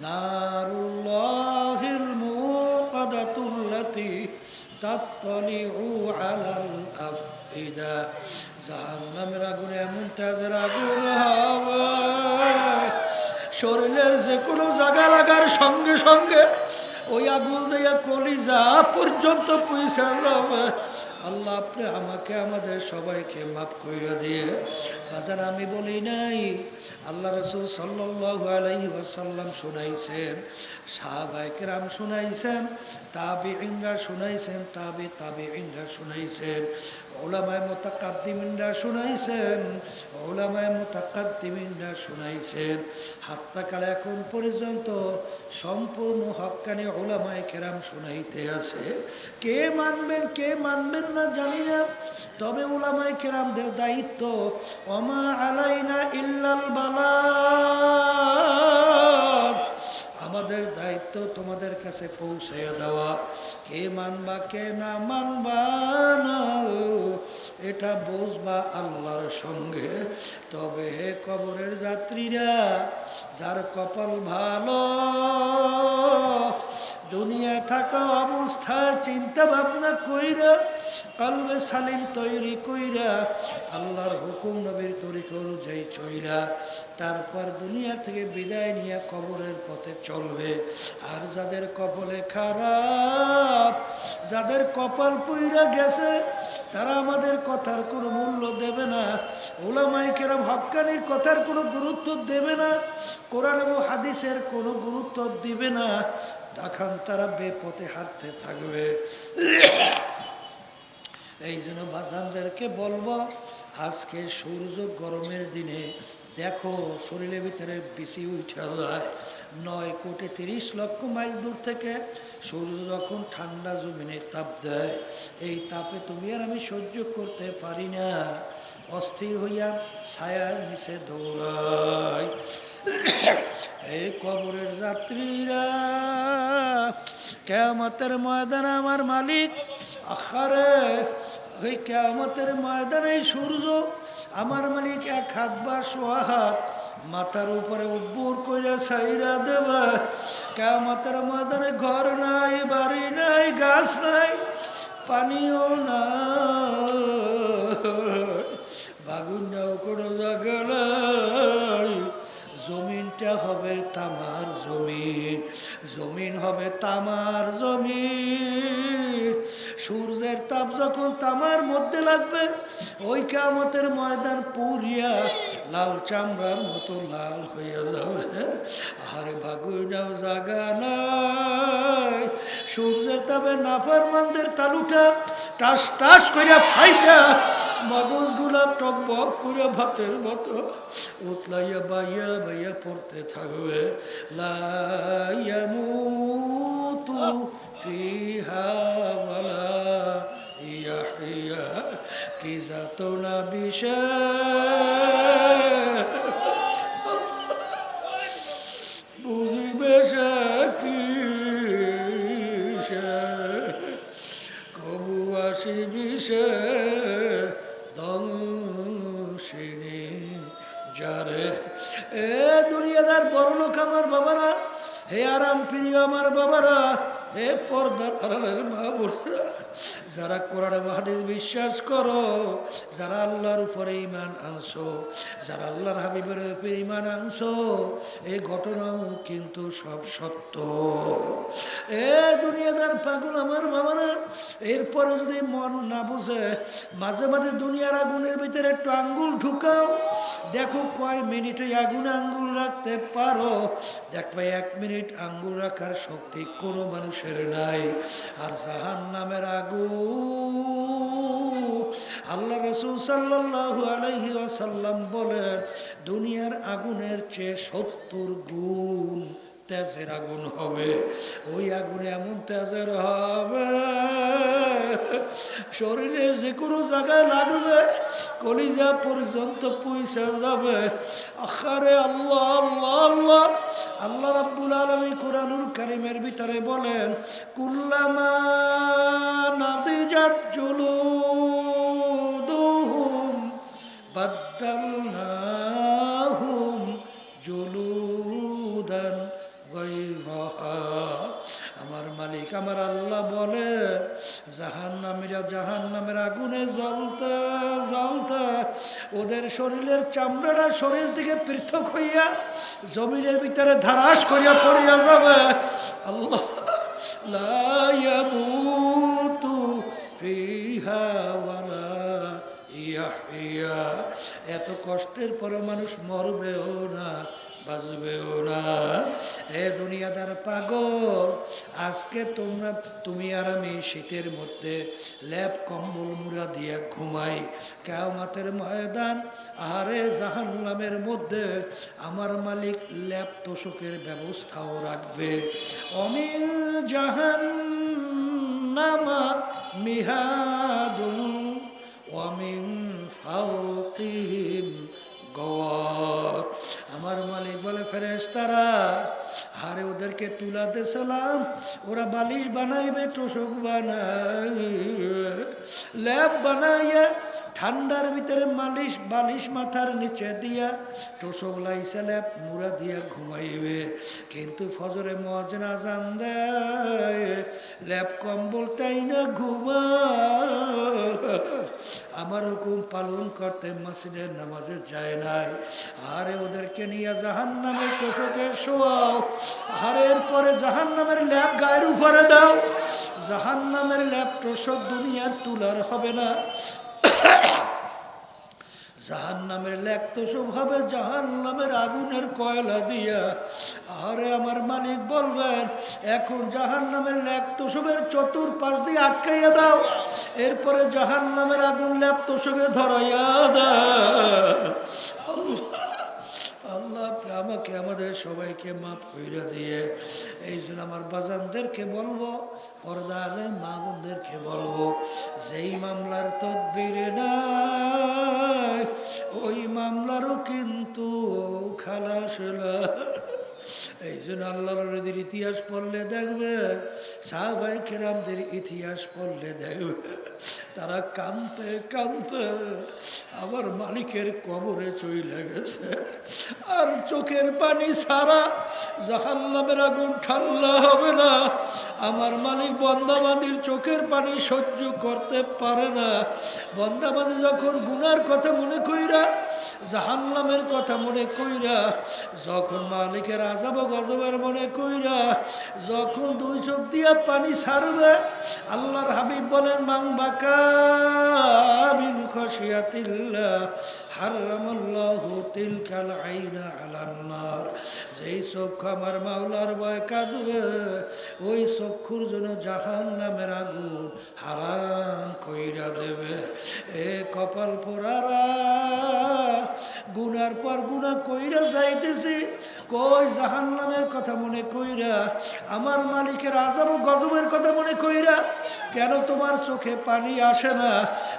নারুল্লাহিল মুকাদাতুল্লাতী তাত্তালিউ আলাল আফইদা, জাহান্নামের আগুন এমন তেজের আগুন হবে, শরীরের যে কোনো জায়গা লাগার সঙ্গে সঙ্গে ওই আগুন যাইয়া কলিজা পর্যন্ত পৌঁছে যাবে। আল্লাহ, আপনি আমাকে আমাদের সবাইকে মাফ করে দিয়ে, বাজার আমি বলি নাই, আল্লাহ রাসূল সাল্লাল্লাহু আলাইহি ওয়াসাল্লাম শুনাইছেন, সাহাবায়ে কেরাম শুনাইছেন, তাবিঈনরা শুনাইছেন, তাবিঈনরা শুনাইছেন, উলামায়ে মুতাকাদ্দিমিনরা শুনাইছেন, উলামায়ে মুতাকাদ্দিমিনরা শুনাইছেন, হাত্তা কাল এখন পর্যন্ত সম্পূর্ণ হক্কানি উলামায়ে কেরাম শুনাইতে আছে। কে মানবেন কে মানবেন না জানি না, তবে উলামায়ে কেরামদের দায়িত্ব, ওমা আলাইনা ইল্লাল বালাগ, আমাদের দায়িত্ব তোমাদের কাছে পৌঁছে দেওয়া। কে মানবা কে না মানবা না এটা বুঝবা আল্লাহর সঙ্গে। তবে হে কবরের যাত্রীরা, যার কপাল ভালো, দুনিয়ায় থাকা অবস্থায় চিন্তা ভাবনা কইরা কলবে সালিম তৈরি কইরা আল্লাহর হুকুম নবীর তরিকা অনুযায়ী চইরা তারপর দুনিয়া থেকে বিদায় নিয়ে কবরের পথে চলবে। আর যাদের কপালে খারাপ, যাদের কপাল পুইরা গেছে, তারা আমাদের কথার কোনো মূল্য দেবে না, উলামায়ে কেরাম হক্কানির কথার কোনো গুরুত্ব দেবে না, কোরআন এবং হাদিসের কোনো গুরুত্ব দিবে না। তখন তারা বেপথে হাঁটতে থাকবে। এই জন্য বাজানদেরকে বলবো, আজকে সূর্য গরমের দিনে দেখো শরীরের ভিতরে বেশি উঠে যায়। 9,30,00,000 মাইল দূর থেকে সূর্য যখন ঠান্ডা জমিনে তাপ দেয়, এই তাপে তুমি আর আমি সহ্য করতে পারি না, অস্থির হইয়া ছায়ার নিচে দৌড়াই। এই কবরের যাত্রীরা, কিয়ামতের ময়দানে আমার মালিক, আখারে ওই কিয়ামতের ময়দানে সূর্য আমার মালিক 1 হাত বা 1.5 হাত মাথার উপরে উব্বুর কইরা ছাইরা দেবে। কিয়ামতের ময়দানে ঘর নাই, বাড়ি নাই, গাছ নাই, পানিও নাই, বাগুনটাও কোনো জায়গা নাই। জমিনটা হবে তামার জমিন, জমিন হবে তামার জমিন। সূর্যের তাপ যখন তামার মধ্যে লাগবে, ওই কিয়ামতের ময়দান পুরিয়া লাল চামড়ার মতো লাল হয়ে যাবে। আরে বাগুইনাও জাগা নাই। সূর্যের তাপে নাফরমানদের তালুটা টাস টাস কইরা ফাইটা মগজগুলা টকবক করে ভাতের মতো উতলাইয়া বাইয়া বাইয়া পড়তে থাকবে। লা ইয়ামুতু ফিহা ওয়ালা ইয়াহইয়া, কি যাতনা বিষয় বুঝিবে সে কি, কবু আসিবি সে দংশিনী যারে। এ দুনিয়াদার বড় লোক আমার বাবারা, হে আরাম প্রিয় আমার বাবারা, হে পর্দার আড়ালের মা বোনেরা, যারা কোরআন এবং হাদিস বিশ্বাস করো, যারা আল্লাহর উপরে ঈমান আনছো, যারা আল্লাহর হাবিবের উপরে ঈমান আনছো, এই ঘটনাও কিন্তু সব সত্য। এ দুনিয়াদার পাগল আমার বাবারা, এরপরে যদি মন না বুঝে, মাঝে মাঝে দুনিয়ার আগুনের ভিতরে একটু আঙ্গুল ঢুকাও, দেখো কয় মিনিটে আগুনে আঙ্গুল রাখতে পারো। দেখবে 1 মিনিট আঙ্গুল রাখার শক্তি কোনো মানুষের নাই। আর জাহান্নামের আগুন, আল্লাহ রাসূল সাল্লাল্লাহু আলাইহি ওয়াসাল্লাম বলেন, দুনিয়ার আগুনের চেয়ে 70 গুণ তেজের আগুন হবে। ওই আগুনে এমন তেজের হবে, শরীরের যে কোনো জায়গায় লাগবে, কলিজা পর্যন্ত পৌঁছে যাবে। আখারে আল্লাহ আল্লাহ আল্লাহ, আল্লাহ রাব্বুল আলামিন কুরআনুল কারীমের ভিতরে বলেন, কুল্লামা নাদিজাত জুলুদুহুম বাদদালনাহুম জুলুদান গায়রাহা। আমার মালিক আমার আল্লাহ বলে, জাহান্নামীরা জাহান্নামের আগুনে জ্বলতে জ্বলতে ওদের শরীরের চামড়াটা শরীর থেকে পৃথক হইয়া জমিনের ভিতরে ধারাস করিয়া পড়িয়া যাবে। আল্লাহ লা ইয়ামুতু ফিহা ওয়ালা ইয়াহইয়া। এত কষ্টের পরে মানুষ মরবেও না, বাঁচবেও না। এ দুনিয়াদার পাগল, আজকে তুমি আর আমি শীতের মধ্যে লেপ কম্বল মুড়া দিয়ে ঘুমাই, কিয়ামতের ময়দান আহারে জাহান্নামের মধ্যে আমার মালিক লেপ তোষকের ব্যবস্থাও রাখবে। অমিন জাহান্নামা মিহাদুন ওয়ামিন ফাওকিহিম গওয়াত। আমার মালিক বলে, ফেরেশতারা আরে ওদেরকে তুলাতে সালাম, ওরা বালিশ বানাইবে, তোষক বানাই, ল্যাব বানাইয়া ঠান্ডার ভিতরে বালিশ মাথার নিচে দিয়া তোষক লাইছে ল্যাব মুড়া দিয়া ঘুমাইবে। কিন্তু ফজরে মুয়াজ্জিন আযান দেয়, ল্যাব কম্বলটাই না ঘুমা। আমার হুকুম পালন করতে মসজিদের নামাজে যায় নাই। আরে ওদেরকে নিয়ে জাহান্নামের তোষকে শোয়াও, আর এরপরে জাহান্নামের ল্যাব গায়ের উপরে দাও। জাহান্নামের ল্যাব তোষক দুনিয়ার তুলার হবে না, জাহান্নামের ল্যাব তোষক হবে জাহান্নামের আগুনের কয়লা দিয়া। আরে আমার মালিক বলবেন, এখন জাহান্নামের ল্যাব তোষকের চতুর্পাশ দিয়ে আটকাইয়া দাও, এরপরে জাহান্নামের আগুন ল্যাব তোষকে ধরাইয়া দাও। আল্লাহ আমাকে আমাদের সবাইকে মাফ কইরা দিয়ে। এই জন্য আমার বাজানদেরকে বলবো, পর্দা আলেম মা বোনদেরকে বলবো, যেই মামলার তদবির নাই ওই মামলারও কিন্তু খালাস না। এই জন্য আল্লাহর নবীর ইতিহাস পড়লে দেখবে, সাহাবায়ে কেরামদের ইতিহাস পড়লে দেখবে, তারা কাঁদতে কাঁদতে আমার মালিকের কবরে চলে গেছে। আর চোখের পানি ছাড়া জাহান্নামের আগুন ঠান্ডা হবে না। আমার মালিক বন্দাবান্দির চোখের পানি সহ্য করতে পারে না। বন্দাবান্দি যখন গুনার কথা মনে কইরা, জাহান্নামের কথা মনে কইরা, যখন মালিকের আযাব গজবের মনে কইরা, যখন দুই চোখ দিয়া পানি ছাড়বে, আল্লাহর হাবিব বলেন, মান বাকা মিন খাশিয়াতিল্লাহ হারামাল্লাহু তিলকাল আইনা আলান নার। যেই চক্ষু আমার মাওলার ভয় কাঁদবে, ওই চক্ষুর জন্য জাহান্নামের আগুন হারাম কইরা দেবে। এ কপাল পোড়ারা, গুনার পর গুনাহ কইরা যাইতেছি, কই জাহান্নামের কথা মনে কইরা, আমার মালিকের আযাব গজবের কথা মনে কইরা কেন তোমার চোখে পানি আসে না?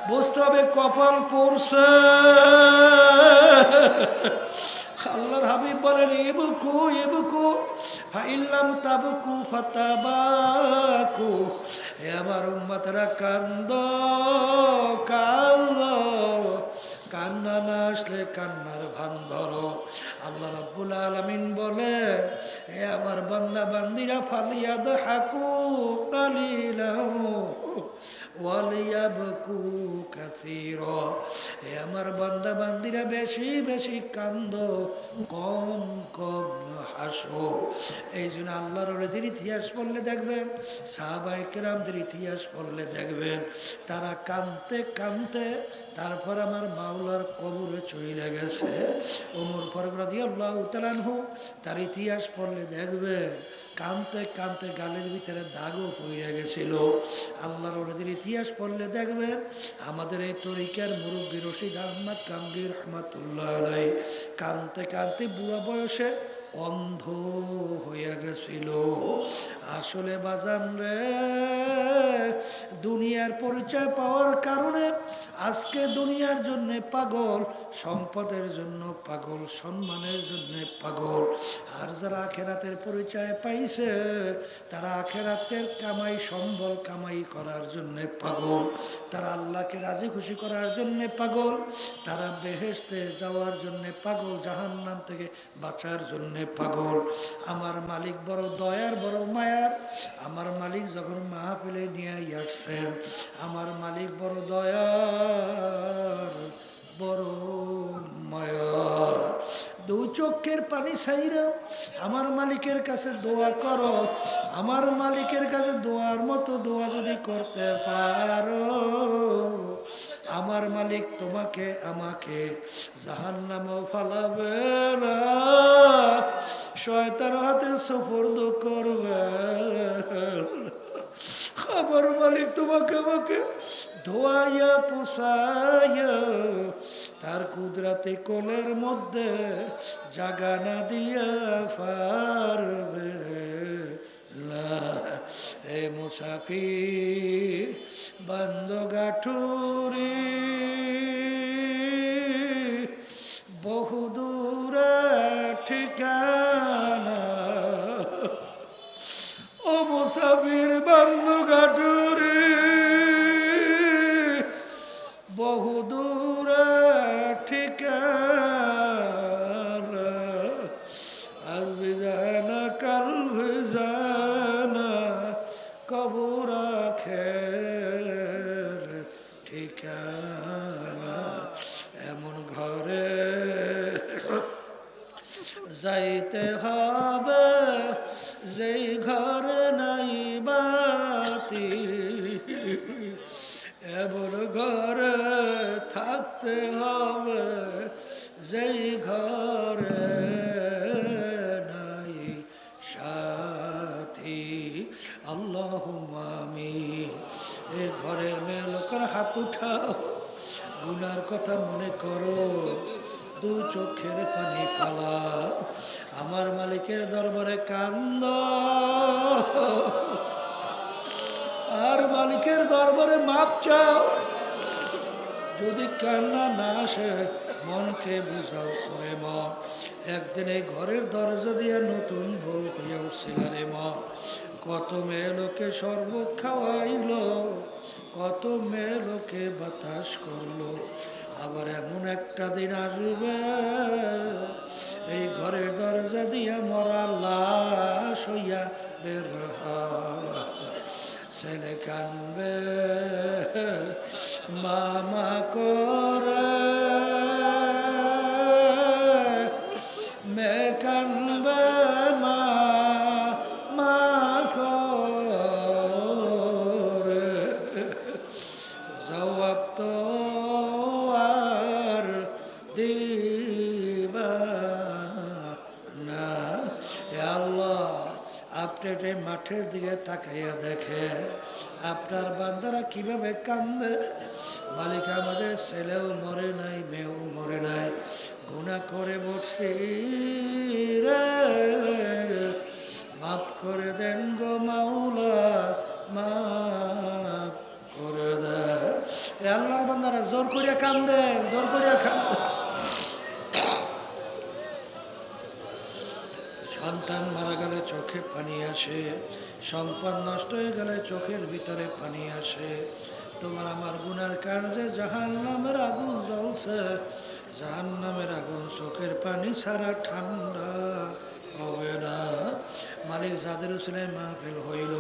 বুঝতে হবে কপাল পড়ছে। আল্লাহর হাবিব বলেন, ইবকু ইবকু ফাইল্লাম তাবকু ফাতাবাকু। হে আমার উম্মতরা, কান্দো কান্দো, কান্না না আসলে কান্নার ভান ধরো। আল্লাহ রাব্বুল আলামিন বলে, হে আমার বান্দা বান্দিরা, ফালিয়াদহাকু কালিলাহু ওয়ালিয়াবকু কাসীরা। হে আমার বান্দা বান্দিরা, বেশি বেশি কান্দো, কম কম হাসো। এই জন্য আল্লাহর ওলিদের ইতিহাস পড়লে দেখবেন, সাহাবায়ে কেরামদের ইতিহাস পড়লে দেখবেন, তারা কাঁদতে কাঁদতে তারপর আমার মাওলার কবরে চলে গেছে। ওমর ফারুক রাদিয়াল্লাহু তাআলা আনহু, তার ইতিহাস পড়লে দেখবেন, কাঁদতে কাঁদতে গালের ভিতরে দাগও পড়ে গেছিল। আল্লাহর ওলিদের ইতিহাস পড়লে দেখবেন, আমাদের এই তরিকার মুরব্বী রশিদ আহমদ কামগি রহমাতুল্লাহ আলাইহি কাঁদতে কাঁদতে বুড়া বয়সে অন্ধ হয়ে গেছিল। আসলে বাজান রে, দুনিয়ার পরিচয় পাওয়ার কারণে আজকে দুনিয়ার জন্য পাগল, সম্পদের জন্য পাগল, সম্মানের জন্য পাগল। আর যারা আখেরাতের পরিচয় পাইছে, তারা আখেরাতের কামাই সম্বল কামাই করার জন্য পাগল, তারা আল্লাহকে রাজি খুশি করার জন্য পাগল, তারা বেহেশতে যাওয়ার জন্য পাগল, জাহান্নাম থেকে বাঁচার জন্য পাগল। আমার মালিক বড় দয়ার, বড় মায়ার। আমার মালিক যখন মাহফিলে নিয়ে আসছেন, আমার মালিক বড় দয়ার, বড় মায়ার। দু চোখের পানি ছাইরা আমার মালিকের কাছে দোয়া করো। আমার মালিকের কাছে দোয়ার মতো দোয়া যদি করতে পারো, আমার মালিক তোমাকে আমাকে জাহান্নামে ফালাবে না, শয়তানের হাতে সুপর্দ করবে। আমার মালিক তোমাকে আমাকে ধোয়াইয়া পোষাইয়া তার কুদরতে কোলের মধ্যে জাগা না দিয়া পারবে না। এ মুসাফির বন্ধ গাঠুরি, বহুদূরে ঠিকানা, মুসাফির বন্ধু গাটুরে বহু দূরে ঠিকানা আর বিজানা কাল বিজানা কবর আখের ঠিকানা এমন ঘরে যাইতে হবে যেই ঘরে নাই বাতি এমন ঘরে থাকতে হবে যেই ঘরে নাই সাথী আল্লাহুম্মা আমিন। এ ঘরের মেয়ে লোকের হাত উঠাও, গুনার কথা মনে করো, দু চোখের পানি ফেলা, আমার মালিকের দরবারে কান্দ আর মালিকের দরবারে মাপ চাও। যদি কান্না না আসে মনকে বুঝাও করে মন, একদিন এই ঘরের দরজা দিয়ে নতুন বউ হয়ে উঠছিল রে মন। কত মেয়ে লোকে শরবত খাওয়াইল, কত মেয়ে লোকে বাতাস করলো, আবার এমন একটা দিন আসবে এই ঘরের দরজা দিয়া মরা লাশ হইয়া বের হওয়া। ছেলে কানবে মামা করে, মেয়ে কানবে মা করে, জবাব তো আর দিবা না। হে আল্লাহ, আপনি এই মাঠের দিকে তাকাইয়া দেখেন আপনার বান্দারা কিভাবে কান্দে। মালিক, আমাদের ছেলেও মরে নাই, মেয়েও মরে নাই, গুনাহ করে মরছি রে, মাফ করে দেন গো মাওলা, মাফ করে দেন। এ আল্লাহর বান্দারা জোর করিয়া কান্দে, জোর করিয়া কান্দে। সন্তান মারা গেলে চোখে পানি আসে, সম্পদ নষ্ট হয়ে গেলে চোখের ভিতরে পানি আসে। তোমার আমার গুনার কারণে জাহান্নামের আগুন জ্বলছে, জাহান্নামের আগুন চোখের পানি ছাড়া ঠান্ডা হবে না। মালিক, যাদের উসিলায় মাহফিল হইল